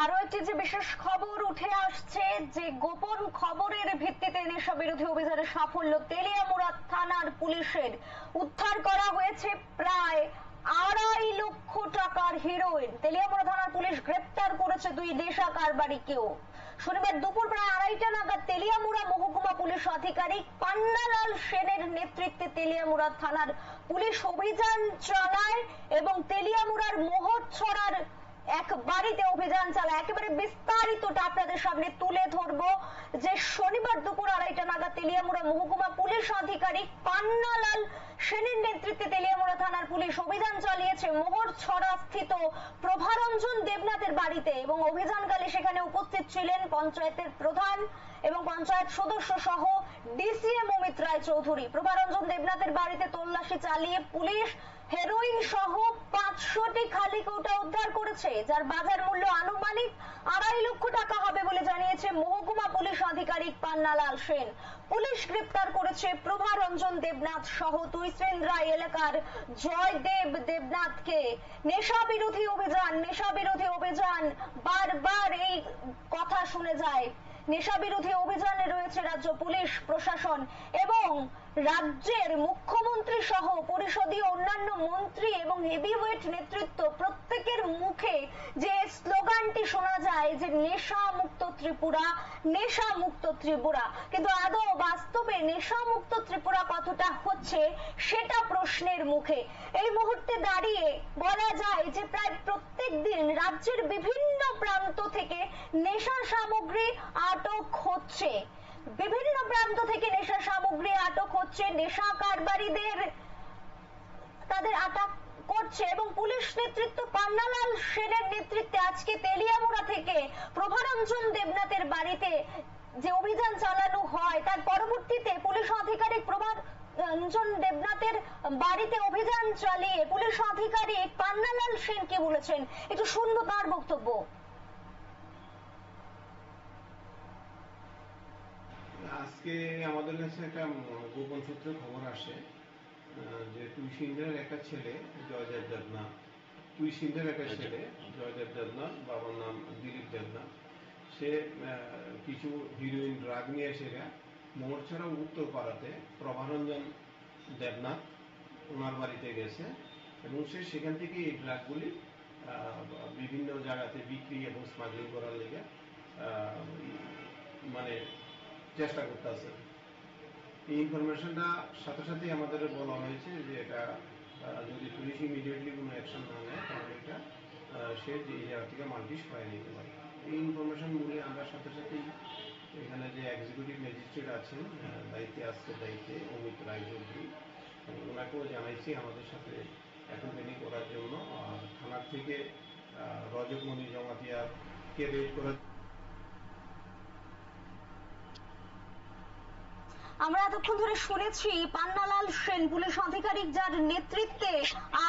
আরো একটি যে বিশেষ খবর উঠে আসছে, যে গোপন খবরের ভিত্তিতে নেশা বিরোধী অভিযানে সাফল্য। তেলিয়ামুড়া থানার পুলিশের উদ্ধার করা হয়েছে প্রায় 2.5 লক্ষ টাকার হেরোইন। তেলিয়ামুড়া থানার পুলিশ গ্রেপ্তার করেছে 2 নেশা কারবারিকেও। শনিবার দুপুর প্রায় 2:30টা নাগাদ তেলিয়ামুড়া মহকুমা পুলিশ আধিকারিক পান্নালাল সেনের নেতৃত্বে তেলিয়ামুড়া থানার পুলিশ অভিযান চালায় এবং তেলিয়ামুড়ার মোহরছড়ার এক বাড়িতে অভিযান চালায়। একেবারে বিস্তারিতটা আপনাদের সামনে তুলে ধরবো। যে শনিবার দুপুর 2:30টা নাগাদ তেলিয়ামুড়া মহকুমা পুলিশ আধিকারিক পান্নালাল সেনের নেতৃত্বে তেলিয়ামুড়া থানার পুলিশ অভিযান চালিয়েছে মোহরছড়া স্থিত প্রভারঞ্জন দেবনাথের বাড়িতে এবং অভিযানকালে সেখানে উপস্থিত ছিলেন পঞ্চায়েতের প্রধান এবং পঞ্চায়েত সদস্য সহ ডিসিএম অমিত রায় চৌধুরী। প্রভারঞ্জন দেবনাথের বাড়িতে তল্লাশি চালিয়ে পুলিশ হেরোইন সহ 500টি খালি কৌটা উদ্ধার করেছে, যার বাজার মূল্য আনুমানিক 2.5 লক্ষ টাকা হবে বলে জানিয়েছে মহকুমা পুলিশ আধিকারিক পান্নালাল সেন। পুলিশ গ্রেপ্তার করেছে প্রভারঞ্জন দেবনাথ সহ তুইসেন্দ্রা এলাকার জয়দেব দেবনাথকে। নেশা বিরোধী অভিযান বারবার এই কথা শুনে যায়। নেশা বিরোধী অভিযানে রয়েছে রাজ্য পুলিশ প্রশাসন এবং রাজ্যের মুখ্যমন্ত্রী সহ পরিষদীয় অন্যান্য মন্ত্রী এবং হেভিওয়েট নেতৃত্ব প্রত্যেকের মুখে যে স্লোগানটি শোনা যায় যে নেশা মুক্ত ত্রিপুরা, নেশা মুক্ত ত্রিপুরা, কিন্তু আদৌ বাস্তবে নেশা মুক্ত ত্রিপুরা কতটা হচ্ছে সেটা প্রশ্নের মুখে। এই মুহূর্তে দাঁড়িয়ে বলা যায় যে প্রায় প্রত্যেক দিন রাজ্যের বিভিন্ন প্রান্ত থেকে নেশা সামগ্রী আটক হচ্ছে। বিভিন্ন প্রান্ত থেকে নেশা সামগ্রী আটক হচ্ছে, নেশা কারবারিদের তাদের আটক করছে এবং পুলিশ নেতৃত্ব পান্নালাল সেনের নেতৃত্বে আজকে তেলিয়ামুড়া থেকে প্রভারঞ্জন দেবনাথের বাড়িতে যে অভিযান চালানো হয় তার পরবর্তীতে পুলিশ আধিকারিক প্রভারঞ্জন দেবনাথের বাড়িতে অভিযান চালিয়ে পুলিশ আধিকারিক পান্নালাল সেন কি বলেছেন একটু শুনবো তার বক্তব্য। আজকে আমাদের কাছে একটা গোপন সূত্রে খবর আসে যে তুইসিন্দের একটা ছেলে জয়দেব দেবনাথ, বাবার নাম দিলীপ দেবনাথ, সে কিছু হিরোইন ড্রাগ নিয়ে এসে মোহরছড়া উত্তর পাড়াতে প্রভারঞ্জন দেবনাথ ওনার বাড়িতে গেছে এবং সে সেখান থেকে এই ড্রাগগুলি বিভিন্ন জায়গাতে বিক্রি এবং স্মাগলিং করার লেগে মানে চেষ্টা করতেছে। এই ইনফরমেশনটা সাথে সাথে আমাদের বলা হয়েছে যে এটা যদি পুলিশ ইমিডিয়েটলি কোনো অ্যাকশন না নেয় তাহলে এটা সে যে জায়গা থেকে মালটি সরাই নিতে পারে। এই ইনফরমেশন বলে আমরা সাথে সাথেই এখানে যে এক্সিকিউটিভ ম্যাজিস্ট্রেট আছেন দায়িত্বে অমিত রায় চৌধুরী, ওনাকেও জানাইছি আমাদের সাথে অ্যাকম্পানি করার জন্য। আর থানার থেকে রজতমণি জমাতিয়ারকে রেড করার আমরা এতক্ষণ ধরে শুনেছি পান্নালাল সেন পুলিশ আধিকারিক যার নেতৃত্বে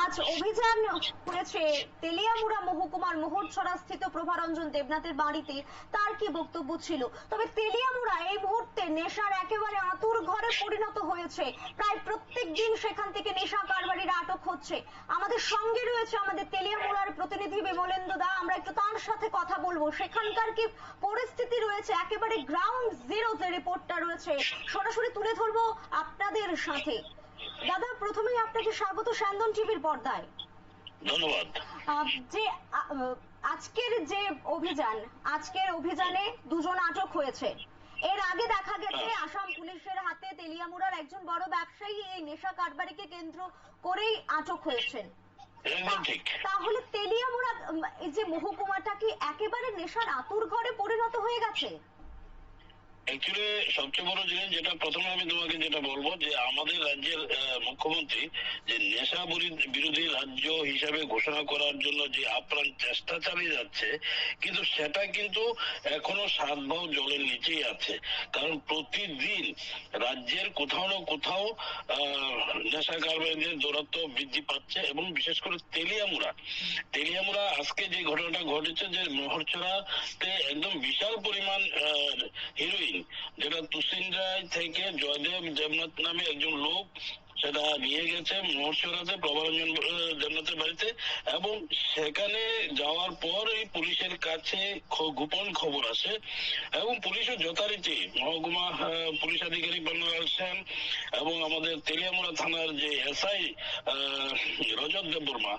আজ অভিযান করেছে তেলিয়ামুড়া মহকুমার মোহরছড়া স্থিত প্রভারঞ্জন দেবনাথের বাড়িতে, তার কি বক্তব্য ছিল। তবে তেলিয়ামুড়া এই মুহূর্তে নেশার একেবারে আতুর ঘরে পরিণত হয়েছে। প্রায় প্রত্যেক দিন সেখান থেকে নেশা কারবারিরা আটক হচ্ছে। আমাদের সঙ্গে রয়েছে আমাদের তেলিয়ামুড়ার প্রতিনিধি বিমলেন্দু দা, আমরা একটু তার সাথে কথা বলবো। সেখানকার কি পরিস্থিতি রয়েছে, একেবারে গ্রাউন্ড জিরো যে রিপোর্টটা রয়েছে সরাসরি তুলে ধরবো আপনাদের সাথে। দাদা, প্রথমেই আপনাকে স্বাগত স্যান্দন টিভির পর্দায়। ধন্যবাদ। যে আজকের অভিযানে 2 জন আটক হয়েছে। এর আগে দেখা গেছে আসাম পুলিশের হাতে তেলিয়ামুড়ার একজন বড় ব্যবসায়ী এই নেশা কারবারিকে কেন্দ্র করেই আটক হয়েছেন। তাহলে তেলিয়ামুড়া এই যে মহকুমাটা কি একেবারে নেশার আতুর ঘরে পরিণত হয়ে গেছে? অ্যাকচুয়ালি সবচেয়ে বড় জিনিস যেটা প্রথমে আমি তোমাকে যেটা বলবো যে আমাদের রাজ্যের মুখ্যমন্ত্রী যে নেশা বিরোধী রাজ্য হিসাবে ঘোষণা করার জন্য যে আপ্রাণ চেষ্টা চালিয়ে যাচ্ছে, কিন্তু সেটা কিন্তু এখনো 7 ভাও জলের নিচেই আছে। কারণ প্রতিদিন রাজ্যের কোথাও না কোথাও নেশা কারবারিদের দৌরাত্ম বৃদ্ধি পাচ্ছে এবং বিশেষ করে তেলিয়ামুড়া আজকে যে ঘটনাটা ঘটেছে যে মোহরছড়াতে একদম বিশাল পরিমাণ হিরোইন যেটা তুসিন্দ্রায় থেকে জয়দেব দেবনাথ নামে একজন লোক সেটা নিয়ে গেছে মোহরছড়াতে প্রভারঞ্জন দেবনাথের বাড়িতে এবং সেখানে যাওয়ার পর এই পুলিশের কাজ কাছে গোপন খবর আসে এবং পুলিশও যথারীতি মহকুমা পুলিশ আধিকারিক বর্ণাল সেন এবং আমাদের তেলিয়ামুড়া থানার যে এসআই রজত দেববর্মা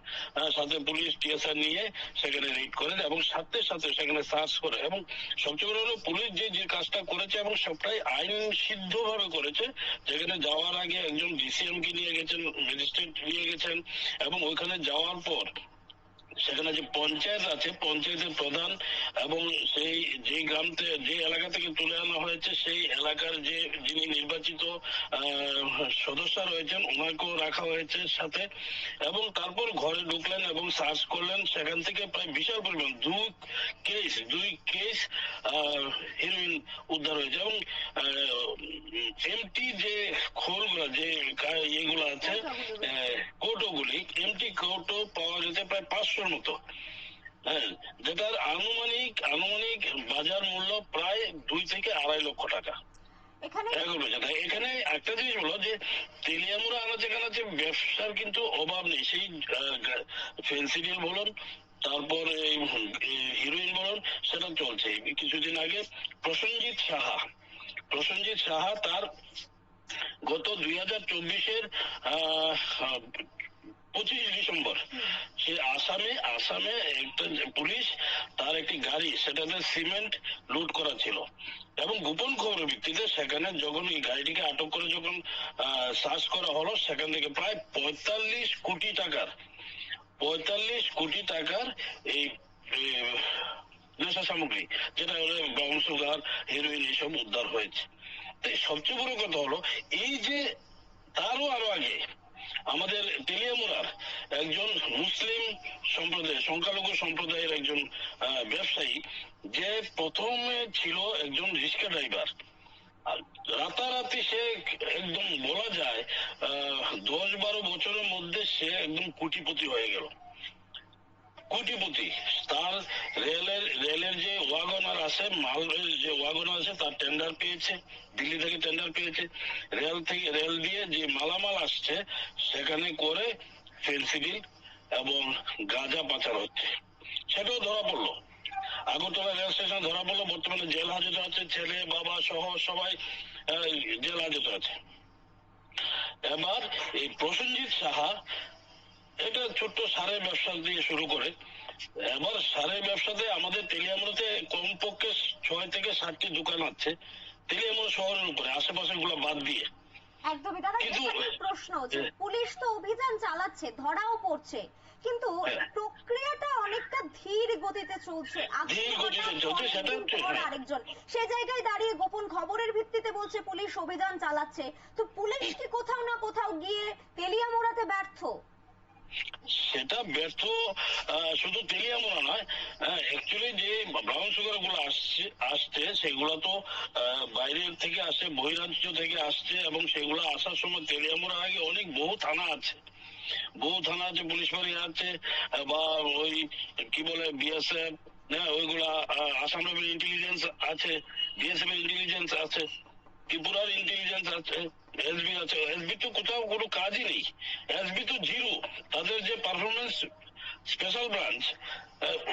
সাথে পুলিশ টিএসআর নিয়ে সেখানে রেড করে এবং সাথে সাথে সেখানে সার্চ করে। এবং সবচেয়ে বড় হলো পুলিশ যে কাজটা করেছে এবং সবটাই আইন সিদ্ধ ভাবে করেছে। যেখানে যাওয়ার আগে একজন ডিসিএম কে নিয়ে গেছেন, ম্যাজিস্ট্রেট নিয়ে গেছেন এবং ওইখানে যাওয়ার পর সেখানে যে পঞ্চায়েত আছে, পঞ্চায়েতের প্রধান এবং সেই যে যে এলাকা থেকে তুলে আনা হয়েছে সেই এলাকার যিনি নির্বাচিত সদস্য রয়েছেন ওনাকেও রাখা হয়েছে সাথে। এবং তারপর ঘরে ঢুকলেন এবং সার্চ করলেন। সেখান থেকে প্রায় বিশাল পরিমাণ দুই কেস হেরোইন উদ্ধার হয়েছে এবং এমটি যে খোলগুলা যে ইয়েগুলো আছে কৌটোগুলি, এমটি কৌটো পাওয়া গেছে প্রায় 500 মতো। হ্যাঁ, যেটার আনুমানিক বাজার মূল্য প্রায় 2 থেকে 2.5 লক্ষ টাকা। এখানে একটা জিনিস হলো যে তেলিয়ামুড়া আনাচে কানাচে ব্যবসার কিন্তু অভাব নেই। সেই ফেন্সিডিল বলুন, তারপরে হিরোইন বলুন, সেটা চলছে। কিছুদিন আগে প্রসেনজিৎ সাহা তার গত 2024-এর 25 ডিসেম্বর সে আসামে একটা পুলিশ তার একটি গাড়ি, সেটাতে সিমেন্ট লুট করা ছিল এবং গোপন খবরের ভিত্তিতে সেখানে যখন এই গাড়িটিকে আটক করে যখন সার্চ করা হলো, সেখান থেকে প্রায় 45 কোটি টাকার এই নেশা সামগ্রী, যেটা হলো ব্রাউন সুগার, হেরোইন, এসব উদ্ধার হয়েছে। সবচেয়ে বড় কথা হলো এই যে তারও আরো আগে আমাদের তেলিয়ামুড়ার একজন মুসলিম সম্প্রদায়, সংখ্যালঘু সম্প্রদায়ের একজন ব্যবসায়ী, যে প্রথমে ছিল একজন রিক্সা ড্রাইভার, রাতারাতি সে একদম বলা যায় 10-12 বছরের মধ্যে সে একদম কোটিপতি হয়ে গেল। তার রেলের যে ওয়াগনার আছে, মালের যে ওয়াগনার আছে, তার টেন্ডার পেয়েছে, দিল্লি থেকে টেন্ডার পেয়েছে। রেল দিয়ে যে মালামাল আসছে সেখানে করে ফেন্সিডিল এবং গাঁজা পাচার হচ্ছে, সেটাও ধরা পড়লো। আগরতলা রেল স্টেশন ধরা পড়লো। বর্তমানে জেল হাজতে আছে, ছেলে বাবা সহ সবাই জেল হাজতে আছে। এবার এই প্রসেনজিৎ সাহা এটা ছোট্ট সারের ব্যবসা দিয়ে শুরু করে। এবার সারের ব্যবসাতে আমাদের তেলিয়ামুড়াতে কমপক্ষে 6 থেকে 7টি দোকান আছে তেলিয়ামুড়া শহরের উপরে, আশেপাশে গুলো বাদ দিয়ে। একদমই দাদা, প্রশ্ন যে পুলিশ তো অভিযান চালাচ্ছে, ধরাও পড়ছে, কিন্তু প্রক্রিয়াটা অনেকটা ধীর গতিতে চলছে। আরেকজন সে জায়গায় দাঁড়িয়ে গোপন খবরের ভিত্তিতে বলছে পুলিশ অভিযান চালাচ্ছে, তো পুলিশ কি কোথাও না কোথাও গিয়ে তেলিয়ামুড়াতে ব্যর্থ? সেটা ব্যর্থ শুধু তেলিয়ামুড়া নয়, অ্যাকচুয়ালি যে ব্রাউন সুগার গুলো আসছে সেগুলো তো বাইরের থেকে আসে, বহিরাজ্য থেকে আসছে এবং সেগুলো আসার সময় তেলিয়ামুড়ার আগে বহু থানা আছে, পুলিশ ফাঁড়ি আছে, বা ওই কি বলে বিএসএফ, ওইগুলা আসাম লেভেল ইন্টেলিজেন্স আছে, বিএসএফ এর ইন্টেলিজেন্স আছে, ত্রিপুরার ইন্টেলিজেন্স আছে, এসবি আছে। এসবি তো কোথাও কোনো কাজই নেই, এসবি তো জিরো। তাদের যে পারফরমেন্স স্পেশাল ব্রাঞ্চ,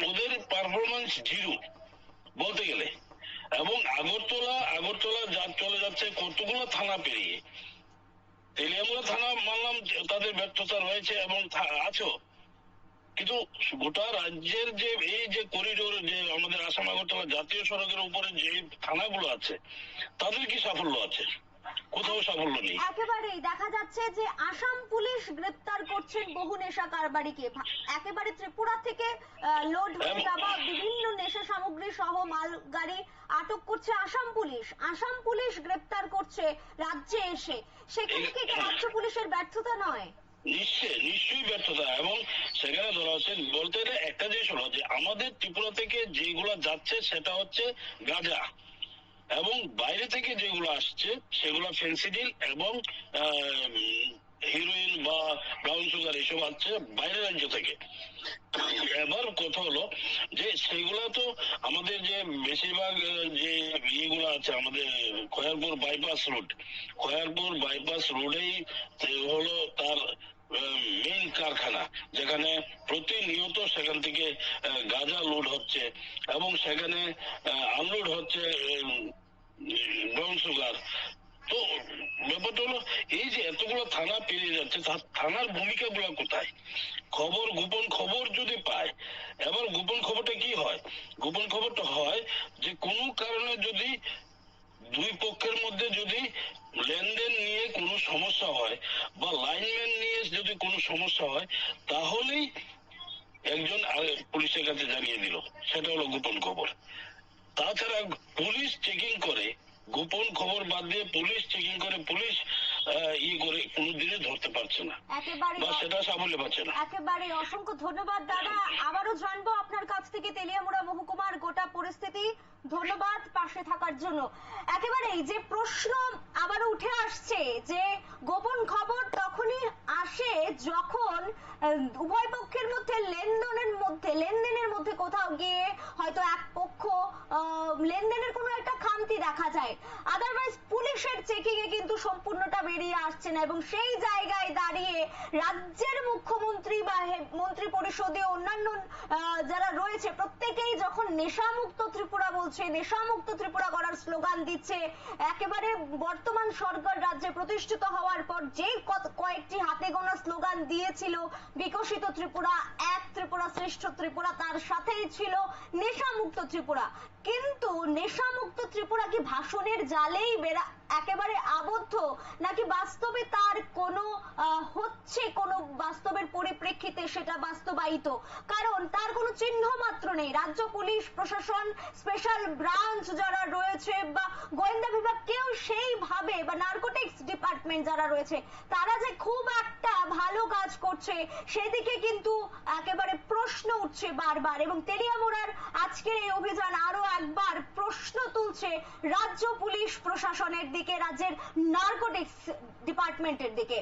ওদের পারফরমেন্স জিরো বলতে গেলে। এবং আগরতলা চলে যাচ্ছে কতগুলো থানা পেরিয়ে। তেলিয়ামুড়া থানা মানলাম তাদের ব্যর্থতা রয়েছে এবং আছেও, কিন্তু গোটা রাজ্যের যে এই যে করিডোর, যে আমাদের আসাম আগরতলা জাতীয় সড়কের উপরে যে থানাগুলো আছে, তাদের কি সাফল্য আছে? কোথাও সাফল্য নেই। একেবারেই দেখা যাচ্ছে যে আসাম পুলিশ গ্রেপ্তার করছেন বহু নেশা কারবারিকে, একেবারে ত্রিপুরা থেকে লোড হয়ে যাওয়া বিভিন্ন নেশা সামগ্রী সহ মাল গাড়ি আটক করছে আসাম পুলিশ গ্রেপ্তার করছে রাজ্যে এসে। সেখানে কি রাজ্য পুলিশের ব্যর্থতা নয়? নিশ্চয়ই ব্যর্থতা। এবং সেখানে ধরা হচ্ছে, বলতে একটা জিনিস হলো যে আমাদের ত্রিপুরা থেকে যেগুলো যাচ্ছে সেটা হচ্ছে গাঁজা, এবং বাইরে থেকে যেগুলো আসছে সেগুলো ফেন্সিডিল এবং হিরোইন বা ব্রাউন সুগার, এসব আসছে বাইরের রাজ্য থেকে। এবার কথা হলো যে সেগুলো তো আমাদের যে বেশিরভাগ যে ইয়েগুলো আছে, আমাদের খয়ারপুর বাইপাস রোডেই হলো তার মেইন কারখানা, যেখানে প্রতিনিয়ত সেখান থেকে গাঁজা লোড হচ্ছে এবং সেখানে আনলোড হচ্ছে ব্রাউন সুগার। তো ব্যাপারটা হলো এই যে এতগুলো থানা পেরিয়ে যাচ্ছে, থানার ভূমিকা গুলো কোথায়? খবর, গোপন খবর যদি পায়, এবার গোপন খবরটা কি হয়? গোপন খবরটা হয় যে কোনো কারণে যদি দুই পক্ষের মধ্যে যদি লেনদেন নিয়ে কোনো সমস্যা হয় বা লাইনম্যান নিয়ে যদি কোনো সমস্যা হয়, তাহলেই একজন পুলিশের কাছে জানিয়ে দিল, সেটা হলো গোপন খবর। তাছাড়া পুলিশ চেকিং করে, গোপন খবর বাদ দিয়ে পুলিশ চেকিং করে, পুলিশ করে কোনোদিনই ধরতে পারছে না বা সেটা সামলে পাচ্ছে না। একেবারে অসংখ্য ধন্যবাদ দাদা। আবারও জানবো আপনার কাছ থেকে তেলিয়ামুড়া মহকুমার গোটা পরিস্থিতি। ধন্যবাদ পাশে থাকার জন্য। একেবারেই যে প্রশ্ন আবারও উঠে আসছে যে গোপন খবর তখনই আসে যখন উভয় পক্ষের মধ্যে লেনদেনের মধ্যে কোথাও গিয়ে হয়তো এক পক্ষ লেনদেনের কোনো একটা খামতি দেখা যায়, আদারওয়াইজ পুলিশের চেকিং এ কিন্তু সম্পূর্ণটা বেরিয়ে আসছে না। এবং সেই জায়গায় দাঁড়িয়ে রাজ্যের মুখ্যমন্ত্রী বা মন্ত্রী পরিষদে অন্যান্য যারা রয়েছে প্রত্যেকেই যখন নেশামুক্ত ত্রিপুরা বলছে, নেশামুক্ত ত্রিপুরা করার স্লোগান দিচ্ছে, একেবারে বর্তমান সরকার রাজ্যে প্রতিষ্ঠিত হওয়ার পর যে কয়েকটি হাতে গোনা স্লোগান দিয়েছিল, বিকশিত ত্রিপুরা, এক ত্রিপুরা শ্রেষ্ঠ ত্রিপুরা, তার সাথেই ছিল নেশামুক্ত ত্রিপুরা। কিন্তু নেশামুক্ত ত্রিপুরা কি ভাষণের জালেই একেবারে আবদ্ধ, নাকি বাস্তবে তার কোনো হচ্ছে কোনো বাস্তবের পরিপ্রেক্ষিতে সেটা বাস্তবায়িত? কারণ তার কোনো চিহ্ন মাত্র নেই। রাজ্য পুলিশ প্রশাসন, স্পেশাল ব্রাঞ্চ যারা রয়েছে বা গোয়েন্দা বিভাগ, কেউ সেইভাবে বা নার্কোটিক্স ডিপার্টমেন্ট যারা রয়েছে তারা যে খুব একটা ভালো কাজ করছে সেদিকে কিন্তু একেবারে প্রশ্ন উঠছে বারবার। এবং তেলিয়ামুড়ার আজকের এই অভিযান আরো একবার প্রশ্ন তুলছে রাজ্য পুলিশ প্রশাসনের দিকে, রাজ্যের নার্কোটিক্স ডিপার্টমেন্টের দিকে।